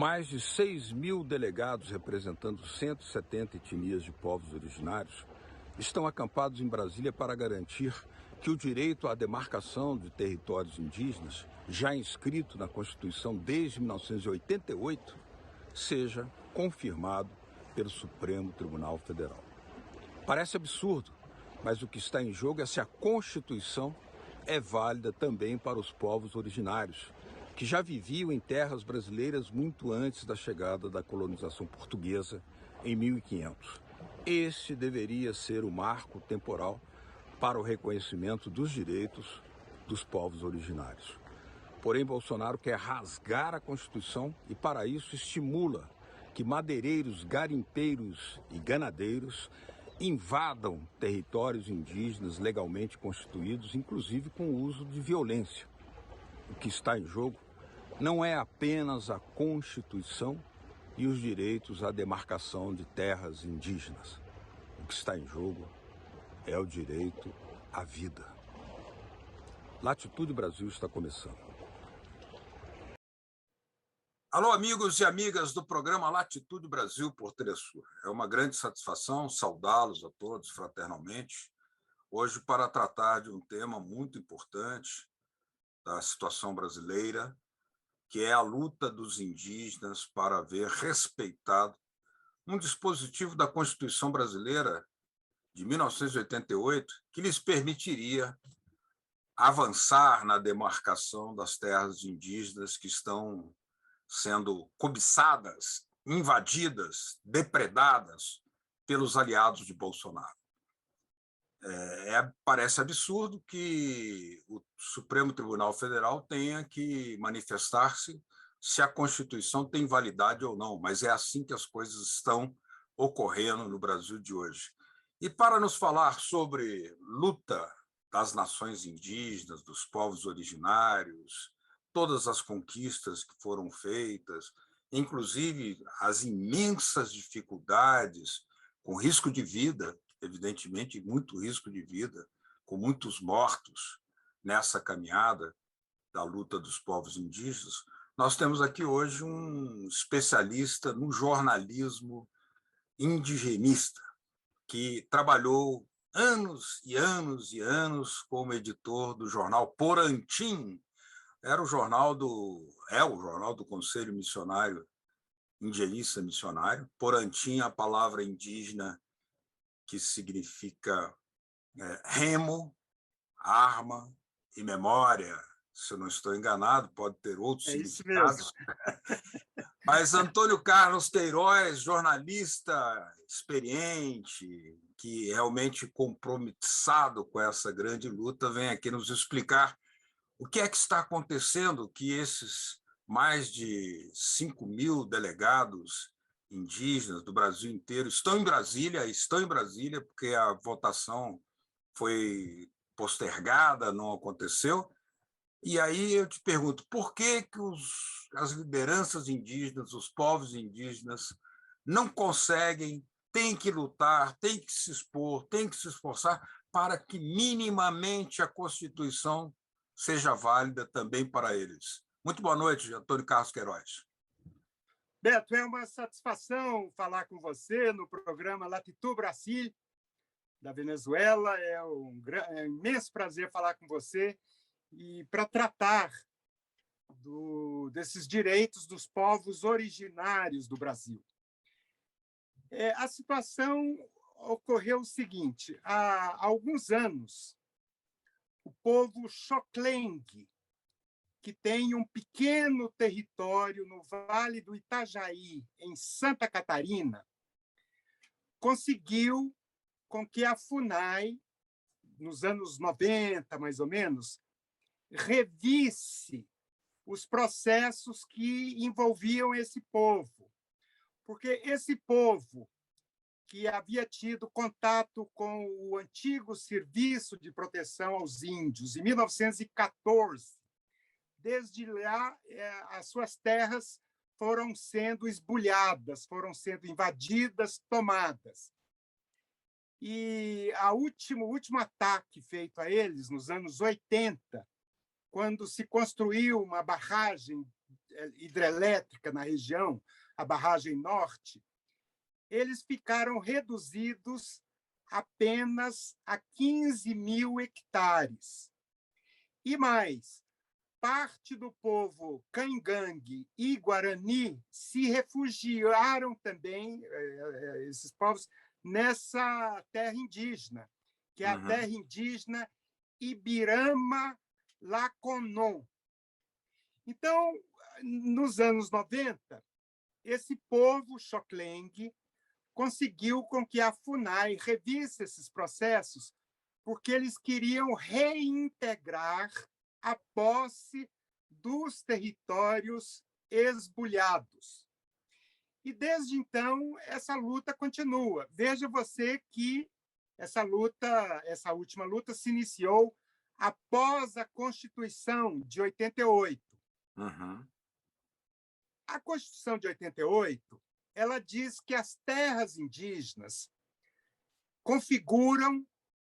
Mais de 6.000 delegados representando 170 etnias de povos originários estão acampados em Brasília para garantir que o direito à demarcação de territórios indígenas, já inscrito na Constituição desde 1988, seja confirmado pelo Supremo Tribunal Federal. Parece absurdo, mas o que está em jogo é se a Constituição é válida também para os povos originários, que já viviam em terras brasileiras muito antes da chegada da colonização portuguesa em 1500. Este deveria ser o marco temporal para o reconhecimento dos direitos dos povos originários. Porém, Bolsonaro quer rasgar a Constituição e, para isso, estimula que madeireiros, garimpeiros e ganadeiros invadam territórios indígenas legalmente constituídos, inclusive com o uso de violência. O que está em jogo não é apenas a Constituição e os direitos à demarcação de terras indígenas. O que está em jogo é o direito à vida. Latitude Brasil está começando. Alô, amigos e amigas do programa Latitude Brasil por Telesur. É uma grande satisfação saudá-los a todos fraternalmente, hoje para tratar de um tema muito importante da situação brasileira, que é a luta dos indígenas para ver respeitado um dispositivo da Constituição brasileira de 1988 que lhes permitiria avançar na demarcação das terras indígenas que estão sendo cobiçadas, invadidas, depredadas pelos aliados de Bolsonaro. Parece absurdo que o Supremo Tribunal Federal tenha que manifestar-se se a Constituição tem validade ou não, mas é assim que as coisas estão ocorrendo no Brasil de hoje. E para nos falar sobre luta das nações indígenas, dos povos originários, todas as conquistas que foram feitas, inclusive as imensas dificuldades, com risco de vida, evidentemente, muito risco de vida, com muitos mortos nessa caminhada da luta dos povos indígenas, nós temos aqui hoje um especialista no jornalismo indigenista, que trabalhou anos e anos e anos como editor do jornal Porantim. É o jornal do Conselho Missionário, Indigenista Missionário. Porantim, a palavra indígena que significa remo, arma e memória. Se eu não estou enganado, pode ter outros significados. Mas Antônio Carlos Queiroz, jornalista experiente, que realmente compromissado com essa grande luta, vem aqui nos explicar o que é que está acontecendo, que esses mais de 5.000 delegados indígenas do Brasil inteiro estão em Brasília, porque a votação foi postergada, não aconteceu. E aí eu te pergunto, por que as lideranças indígenas, os povos indígenas, não conseguem, têm que lutar, têm que se expor, têm que se esforçar para que minimamente a Constituição seja válida também para eles? Muito boa noite, Antônio Carlos Queiroz. Beto, é uma satisfação falar com você no programa Latitude Brasil, da Venezuela. É um imenso prazer falar com você e para tratar desses direitos dos povos originários do Brasil. A situação ocorreu o seguinte: há alguns anos, o povo Xoklengue, que tem um pequeno território no Vale do Itajaí, em Santa Catarina, conseguiu com que a FUNAI, nos anos 90, mais ou menos, revisse os processos que envolviam esse povo. Porque esse povo, que havia tido contato com o antigo Serviço de Proteção aos Índios, em 1914, desde lá, as suas terras foram sendo esbulhadas, foram sendo invadidas, tomadas. E o último ataque feito a eles, nos anos 80, quando se construiu uma barragem hidrelétrica na região, a barragem norte, eles ficaram reduzidos apenas a 15 mil hectares. E mais, parte do povo Cangangue e Guarani se refugiaram também, esses povos, nessa terra indígena, que é a terra indígena Ibirama-Laconon. Então, nos anos 90, esse povo Xoklengue conseguiu com que a FUNAI revisse esses processos, porque eles queriam reintegrar a posse dos territórios esbulhados. E, desde então, essa luta continua. Veja você que essa última luta, se iniciou após a Constituição de 88. A Constituição de 88, ela diz que as terras indígenas configuram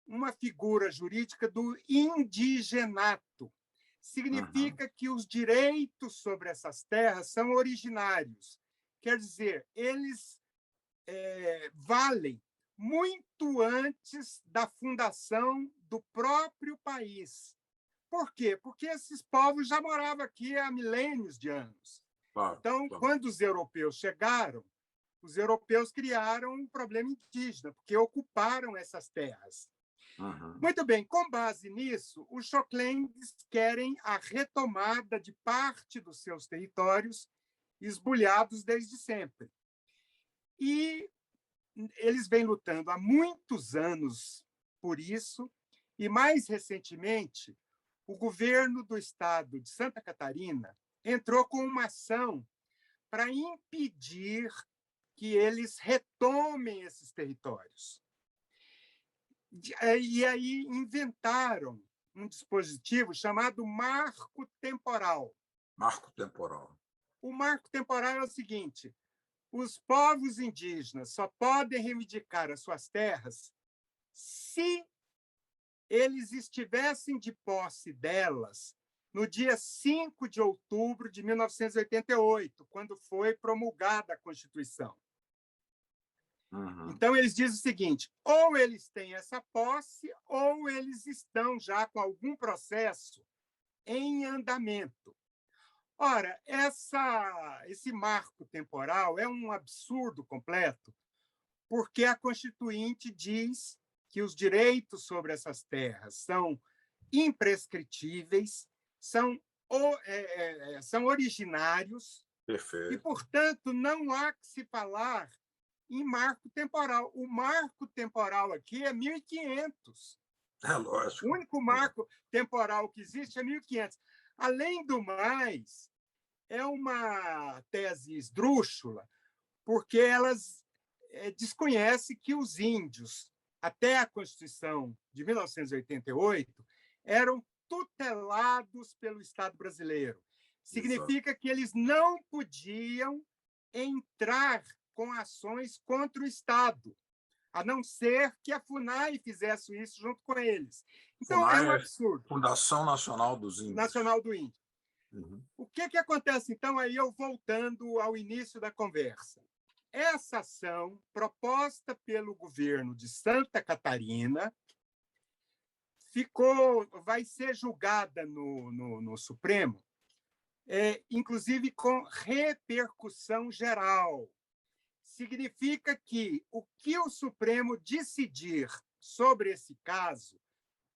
uma figura jurídica do indigenato. Significa que os direitos sobre essas terras são originários. Quer dizer, eles valem muito antes da fundação do próprio país. Por quê? Porque esses povos já moravam aqui há milênios de anos. Então, quando os europeus chegaram, os europeus criaram um problema indígena, porque ocuparam essas terras. Muito bem, com base nisso, os Xoklengues querem a retomada de parte dos seus territórios esbulhados desde sempre. E eles vêm lutando há muitos anos por isso, e, mais recentemente, o governo do estado de Santa Catarina entrou com uma ação para impedir que eles retomem esses territórios. E aí inventaram um dispositivo chamado marco temporal. Marco temporal. O marco temporal é o seguinte: os povos indígenas só podem reivindicar as suas terras se eles estivessem de posse delas no dia 5 de outubro de 1988, quando foi promulgada a Constituição. Então, eles dizem o seguinte: ou eles têm essa posse, ou eles estão já com algum processo em andamento. Ora, esse marco temporal é um absurdo completo, porque a Constituinte diz que os direitos sobre essas terras são imprescritíveis, são originários. Perfeito. E, portanto, não há que se falar em marco temporal. O marco temporal aqui é 1500. É lógico. O único marco temporal que existe é 1500. Além do mais, é uma tese esdrúxula, porque elas desconhecem que os índios, até a Constituição de 1988, eram tutelados pelo Estado brasileiro. Significa que eles não podiam entrar com ações contra o Estado, a não ser que a FUNAI fizesse isso junto com eles. Então, FUNAI é um absurdo. Fundação Nacional dos Índios. Nacional do Índio. O que acontece, então, aí eu voltando ao início da conversa? Essa ação, proposta pelo governo de Santa Catarina, vai ser julgada no Supremo, inclusive com repercussão geral. Significa que o que o Supremo decidir sobre esse caso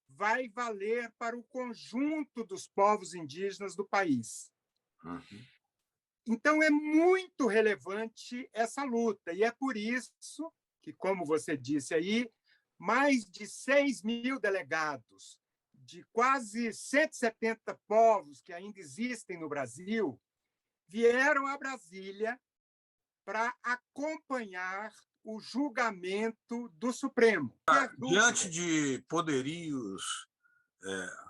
vai valer para o conjunto dos povos indígenas do país. Então, é muito relevante essa luta, e é por isso que, como você disse aí, mais de 6 mil delegados de quase 170 povos que ainda existem no Brasil vieram a Brasília para acompanhar o julgamento do Supremo. Diante de poderios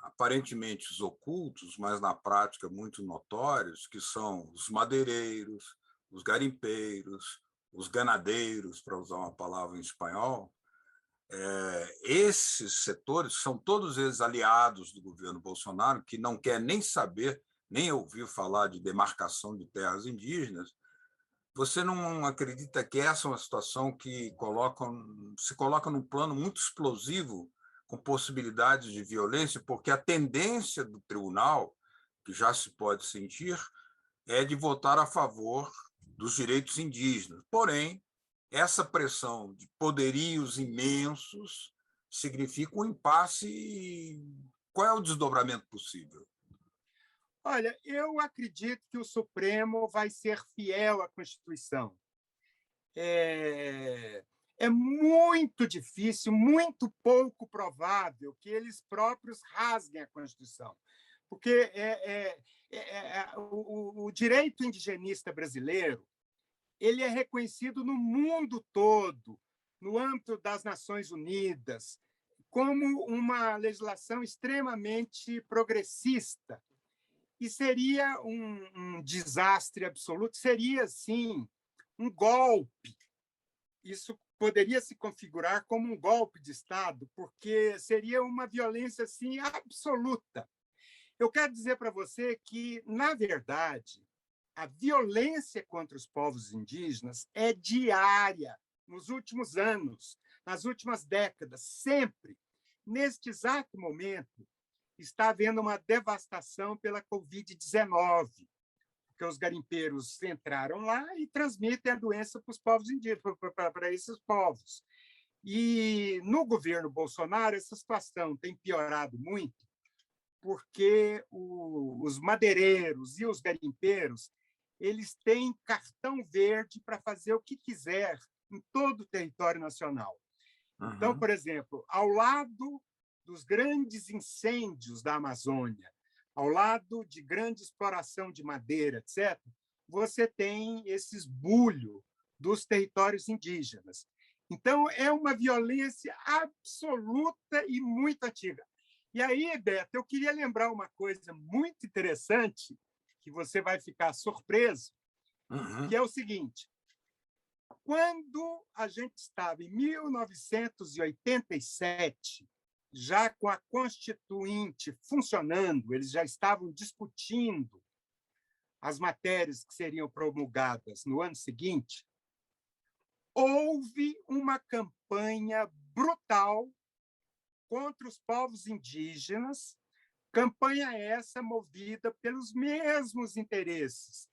aparentemente ocultos, mas na prática muito notórios, que são os madeireiros, os garimpeiros, os ganadeiros, para usar uma palavra em espanhol, esses setores são todos eles aliados do governo Bolsonaro, que não quer nem saber nem ouviu falar de demarcação de terras indígenas, você não acredita que essa é uma situação que se coloca num plano muito explosivo, com possibilidades de violência, porque a tendência do tribunal, que já se pode sentir, é de votar a favor dos direitos indígenas. Porém, essa pressão de poderios imensos significa um impasse. Qual é o desdobramento possível? Olha, eu acredito que o Supremo vai ser fiel à Constituição. É muito difícil, muito pouco provável que eles próprios rasguem a Constituição, porque o direito indigenista brasileiro ele é reconhecido no mundo todo, no âmbito das Nações Unidas, como uma legislação extremamente progressista. E seria um desastre absoluto, seria, sim, um golpe. Isso poderia se configurar como um golpe de Estado, porque seria uma violência assim, absoluta. Eu quero dizer para você que, na verdade, a violência contra os povos indígenas é diária nos últimos anos, nas últimas décadas, sempre. Neste exato momento, está havendo uma devastação pela Covid-19, porque os garimpeiros entraram lá e transmitem a doença para os povos indígenas, para esses povos. E no governo Bolsonaro, essa situação tem piorado muito, porque os madeireiros e os garimpeiros eles têm cartão verde para fazer o que quiser em todo o território nacional. Então, por exemplo, ao lado dos grandes incêndios da Amazônia, ao lado de grande exploração de madeira, etc., você tem esse esbulho dos territórios indígenas. Então, é uma violência absoluta e muito antiga. E aí, Beto, eu queria lembrar uma coisa muito interessante, que você vai ficar surpreso, que é o seguinte: quando a gente estava em 1987, já com a Constituinte funcionando, eles já estavam discutindo as matérias que seriam promulgadas no ano seguinte, houve uma campanha brutal contra os povos indígenas, campanha essa movida pelos mesmos interesses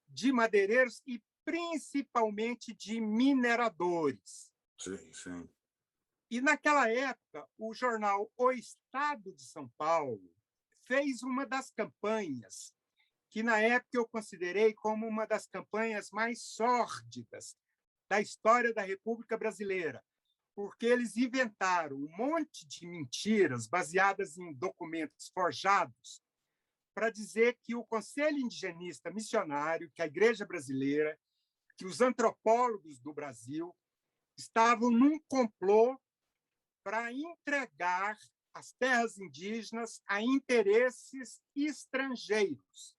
de madeireiros e principalmente de mineradores. Sim, sim. E, naquela época, o jornal O Estado de São Paulo fez uma das campanhas que, na época, eu considerei como uma das campanhas mais sórdidas da história da República Brasileira, porque eles inventaram um monte de mentiras baseadas em documentos forjados para dizer que o Conselho Indigenista Missionário, que a Igreja Brasileira, que os antropólogos do Brasil estavam num complô para entregar as terras indígenas a interesses estrangeiros.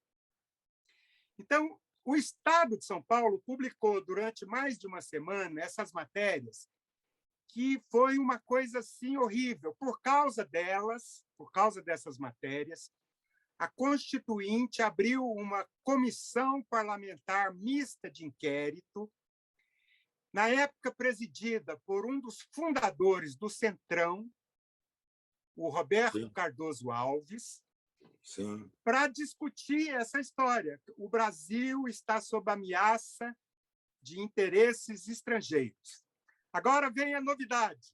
Então, o Estado de São Paulo publicou durante mais de uma semana essas matérias, que foi uma coisa assim horrível. Por causa delas, por causa dessas matérias, a Constituinte abriu uma comissão parlamentar mista de inquérito, na época presidida por um dos fundadores do Centrão, o Roberto Sim. Cardoso Alves, Sim. para discutir essa história. O Brasil está sob ameaça de interesses estrangeiros. Agora vem a novidade.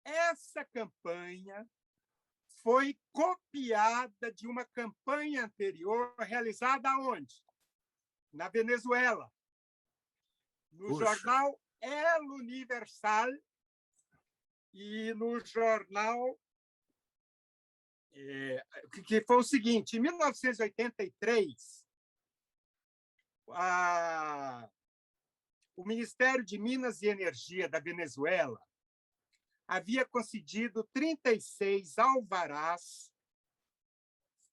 Essa campanha foi copiada de uma campanha anterior realizada onde? Na Venezuela, no jornal El Universal e no jornal que foi o seguinte: em 1983, o Ministério de Minas e Energia da Venezuela havia concedido 36 alvarás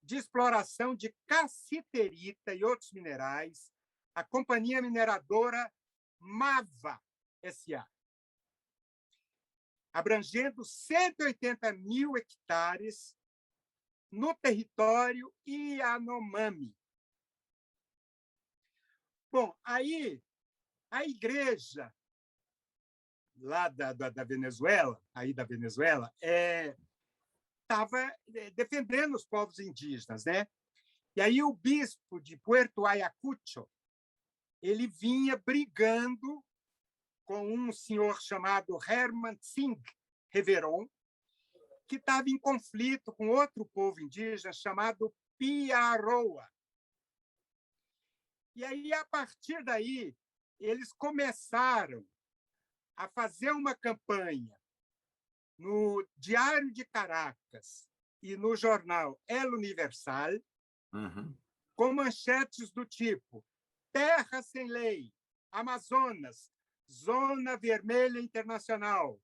de exploração de cassiterita e outros minerais à companhia mineradora MAVA S.A., abrangendo 180 mil hectares no território Yanomami. Bom, aí a igreja lá da Venezuela, estava defendendo os povos indígenas, né? E aí o bispo de Puerto Ayacucho, ele vinha brigando com um senhor chamado Herman Singh Reveron, que estava em conflito com outro povo indígena chamado Piaroa. E aí, a partir daí, eles começaram a fazer uma campanha no Diário de Caracas e no jornal El Universal, com manchetes do tipo: Terra sem lei, Amazonas, Zona Vermelha Internacional,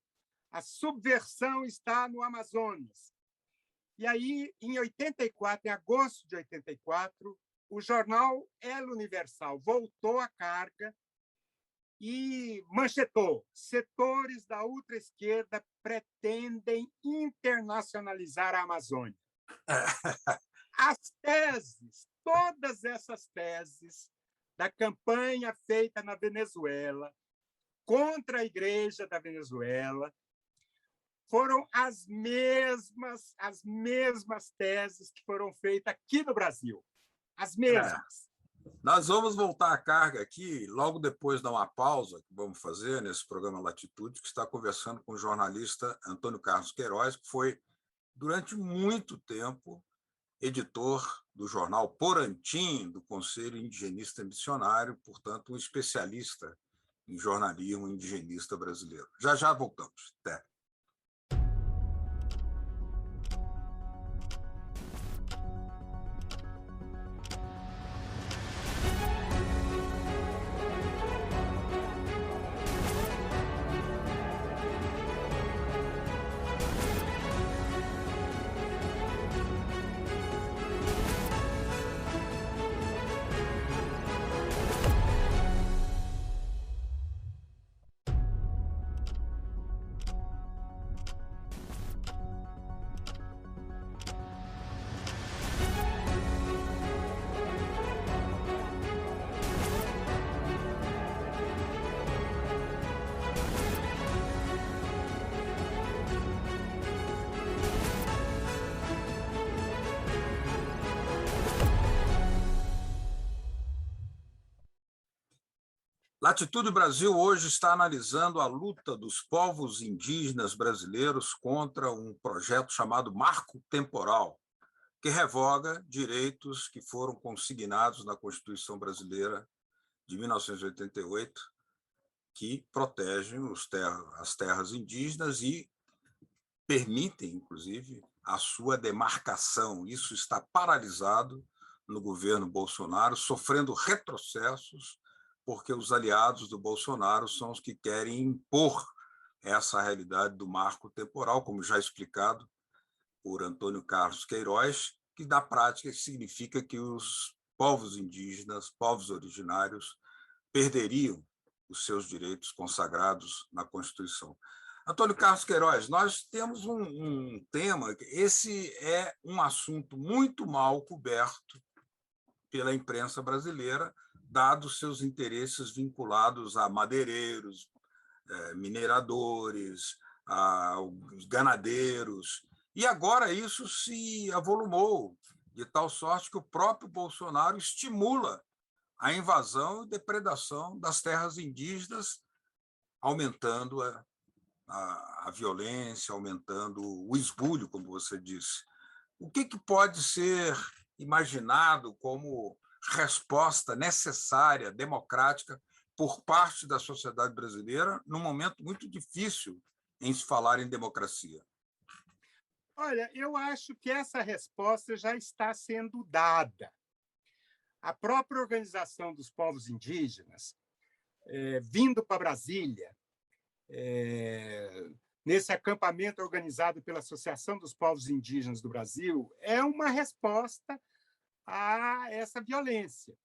a subversão está no Amazonas. E aí, em 84, em agosto de 84, o jornal El Universal voltou à carga e manchetou: setores da ultra-esquerda pretendem internacionalizar a Amazônia. As teses, todas essas teses da campanha feita na Venezuela contra a Igreja da Venezuela foram as mesmas teses que foram feitas aqui no Brasil. As mesmas. Nós vamos voltar à carga aqui, logo depois de uma pausa que vamos fazer nesse programa Latitude, que está conversando com o jornalista Antônio Carlos Queiroz, que foi, durante muito tempo, editor do jornal Porantim, do Conselho Indigenista Missionário, portanto, um especialista em jornalismo indigenista brasileiro. Já já voltamos. Até. Latitude Brasil hoje está analisando a luta dos povos indígenas brasileiros contra um projeto chamado Marco Temporal, que revoga direitos que foram consignados na Constituição Brasileira de 1988, que protegem as terras indígenas e permitem, inclusive, a sua demarcação. Isso está paralisado no governo Bolsonaro, sofrendo retrocessos, porque os aliados do Bolsonaro são os que querem impor essa realidade do marco temporal, como já explicado por Antônio Carlos Queiroz, que, na prática, significa que os povos indígenas, povos originários, perderiam os seus direitos consagrados na Constituição. Antônio Carlos Queiroz, nós temos um tema, esse é um assunto muito mal coberto pela imprensa brasileira, dados seus interesses vinculados a madeireiros, mineradores, aos ganadeiros. E agora isso se avolumou, de tal sorte que o próprio Bolsonaro estimula a invasão e depredação das terras indígenas, aumentando a violência, aumentando o esbulho, como você disse. O que pode ser imaginado como resposta necessária, democrática, por parte da sociedade brasileira, num momento muito difícil em se falar em democracia? Olha, eu acho que essa resposta já está sendo dada. A própria Organização dos Povos Indígenas, vindo para Brasília, nesse acampamento organizado pela Associação dos Povos Indígenas do Brasil, é uma resposta a essa violência.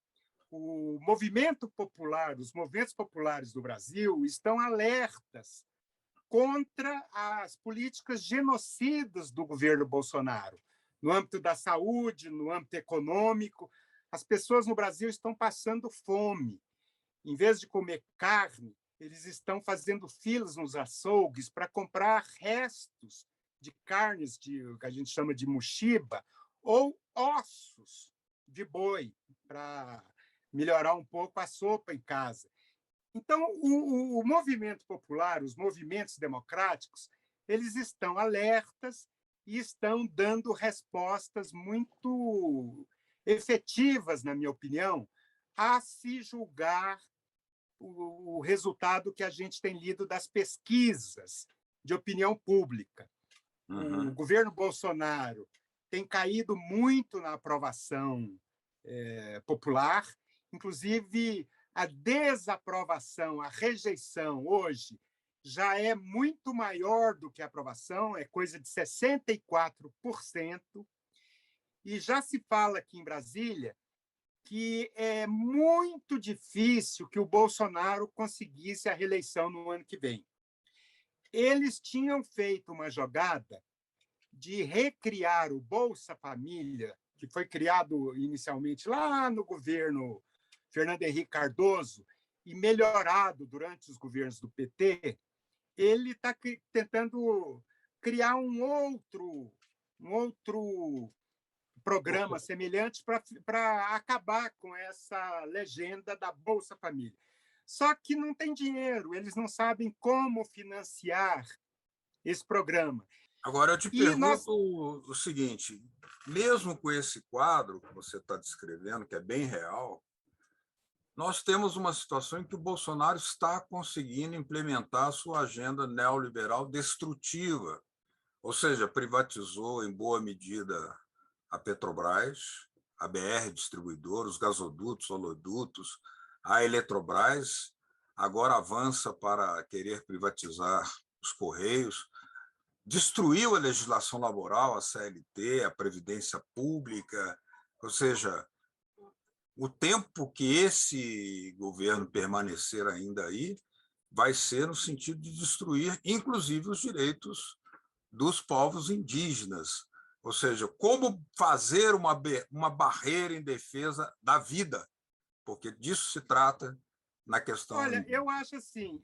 O movimento popular, os movimentos populares do Brasil estão alertas contra as políticas genocidas do governo Bolsonaro, no âmbito da saúde, no âmbito econômico. As pessoas no Brasil estão passando fome. Em vez de comer carne, eles estão fazendo filas nos açougues para comprar restos de carnes que a gente chama de muxiba ou ossos de boi para melhorar um pouco a sopa em casa. Então, o movimento popular, os movimentos democráticos, eles estão alertas e estão dando respostas muito efetivas, na minha opinião, a se julgar o resultado que a gente tem lido das pesquisas de opinião pública. O governo Bolsonaro tem caído muito na aprovação popular, inclusive a desaprovação, a rejeição hoje já é muito maior do que a aprovação, é coisa de 64%, e já se fala aqui em Brasília que é muito difícil que o Bolsonaro conseguisse a reeleição no ano que vem. Eles tinham feito uma jogada de recriar o Bolsa Família, que foi criado inicialmente lá no governo Fernando Henrique Cardoso e melhorado durante os governos do PT. Ele está tentando criar um outro programa semelhante para acabar com essa legenda da Bolsa Família. Só que não tem dinheiro, eles não sabem como financiar esse programa. Agora, eu te pergunto o seguinte, mesmo com esse quadro que você está descrevendo, que é bem real, nós temos uma situação em que o Bolsonaro está conseguindo implementar a sua agenda neoliberal destrutiva, ou seja, privatizou em boa medida a Petrobras, a BR Distribuidora, os gasodutos, oleodutos, a Eletrobras, agora avança para querer privatizar os Correios, destruiu a legislação laboral, a CLT, a Previdência Pública, ou seja, o tempo que esse governo permanecer ainda aí vai ser no sentido de destruir, inclusive, os direitos dos povos indígenas. Ou seja, como fazer uma barreira em defesa da vida, porque disso se trata na questão. Olha, eu acho assim,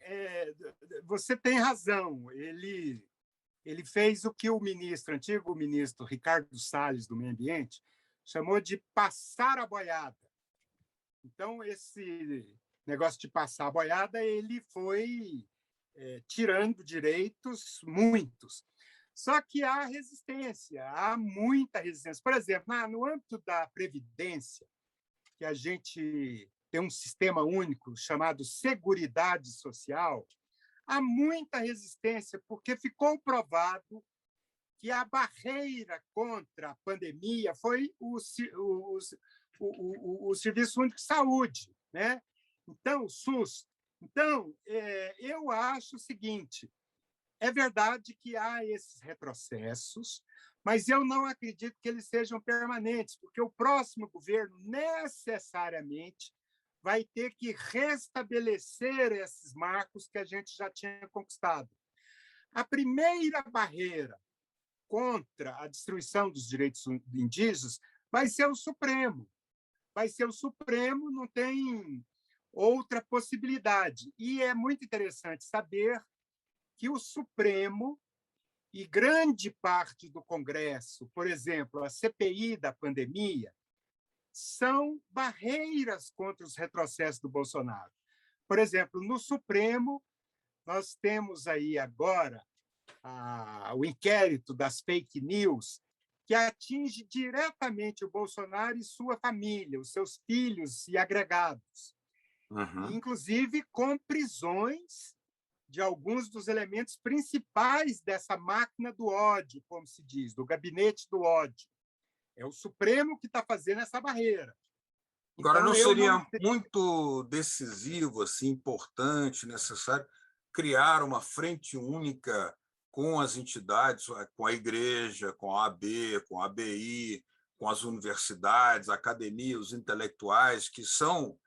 você tem razão. Ele fez o que o antigo ministro Ricardo Salles, do Meio Ambiente, chamou de passar a boiada. Então, esse negócio de passar a boiada, ele foi tirando direitos, muitos. Só que há resistência, há muita resistência. Por exemplo, no âmbito da Previdência, que a gente tem um sistema único chamado Seguridade Social, há muita resistência, porque ficou provado que a barreira contra a pandemia foi o Serviço Único de Saúde, né? Então, o SUS. Então, eu acho o seguinte, é verdade que há esses retrocessos, mas eu não acredito que eles sejam permanentes, porque o próximo governo necessariamente vai ter que restabelecer esses marcos que a gente já tinha conquistado. A primeira barreira contra a destruição dos direitos indígenas vai ser o Supremo. Vai ser o Supremo, não tem outra possibilidade. E é muito interessante saber que o Supremo e grande parte do Congresso, por exemplo, a CPI da pandemia, são barreiras contra os retrocessos do Bolsonaro. Por exemplo, no Supremo, nós temos aí agora o inquérito das fake news, que atinge diretamente o Bolsonaro e sua família, os seus filhos e agregados, inclusive com prisões de alguns dos elementos principais dessa máquina do ódio, como se diz, do gabinete do ódio. É o Supremo que está fazendo essa barreira. Agora, então, não seria muito decisivo, assim, importante, necessário, criar uma frente única com as entidades, com a igreja, com a AB, com a ABI, com as universidades, a academia, os intelectuais, que são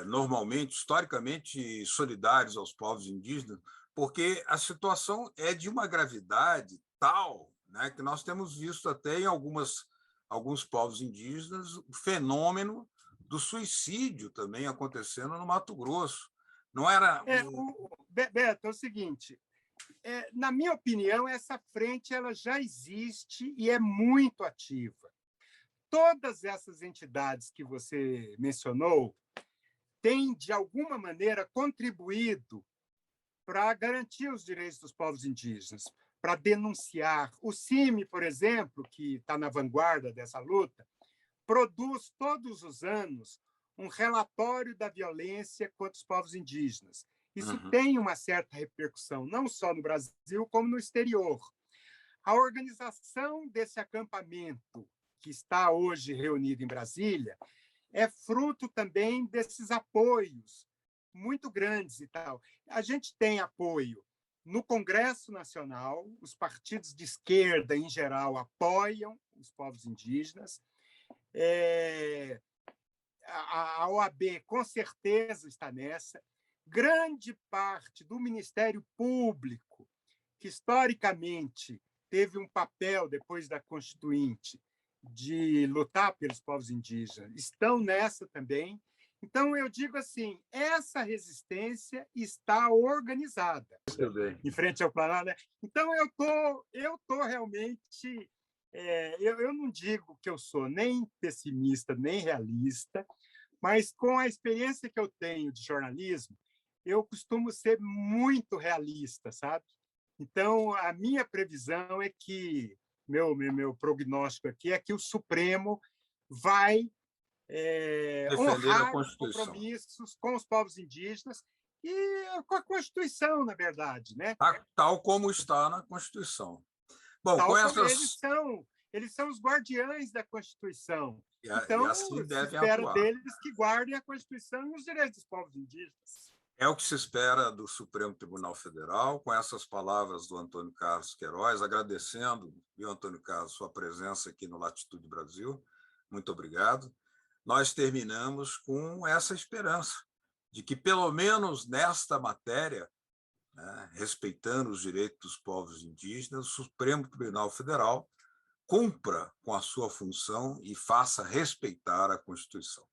normalmente, historicamente, solidários aos povos indígenas, porque a situação é de uma gravidade tal né, que nós temos visto até em alguns povos indígenas o fenômeno do suicídio também acontecendo no Mato Grosso. Não era Beto, é o seguinte, na minha opinião, essa frente ela já existe e é muito ativa. Todas essas entidades que você mencionou têm, de alguma maneira, contribuído para garantir os direitos dos povos indígenas, para denunciar. O CIMI, por exemplo, que está na vanguarda dessa luta, produz todos os anos um relatório da violência contra os povos indígenas. Isso tem uma certa repercussão, não só no Brasil, como no exterior. A organização desse acampamento, que está hoje reunido em Brasília, é fruto também desses apoios muito grandes e tal. A gente tem apoio no Congresso Nacional, os partidos de esquerda, em geral, apoiam os povos indígenas. A OAB, com certeza, está nessa. Grande parte do Ministério Público, que historicamente teve um papel, depois da Constituinte, de lutar pelos povos indígenas, estão nessa também. Então, eu digo assim, essa resistência está organizada em frente ao Planalto, né? Então, eu tô realmente... eu não digo que eu sou nem pessimista, nem realista, mas com a experiência que eu tenho de jornalismo, eu costumo ser muito realista, sabe? Então, a minha previsão é que, meu prognóstico aqui é que o Supremo vai defender a honrar os Constituição, compromissos com os povos indígenas e com a Constituição, na verdade, né? tal como está na Constituição. Bom, Tal com como essas... eles são os guardiães da Constituição. E Então, assim se devem espera atuar. deles que guardem a Constituição e os direitos dos povos indígenas. É o que se espera do Supremo Tribunal Federal. Com essas palavras do Antônio Carlos Queiroz, agradecendo, viu, Antônio Carlos, sua presença aqui no Latitude Brasil. Muito obrigado. Nós terminamos com essa esperança de que, pelo menos nesta matéria, né, respeitando os direitos dos povos indígenas, o Supremo Tribunal Federal cumpra com a sua função e faça respeitar a Constituição.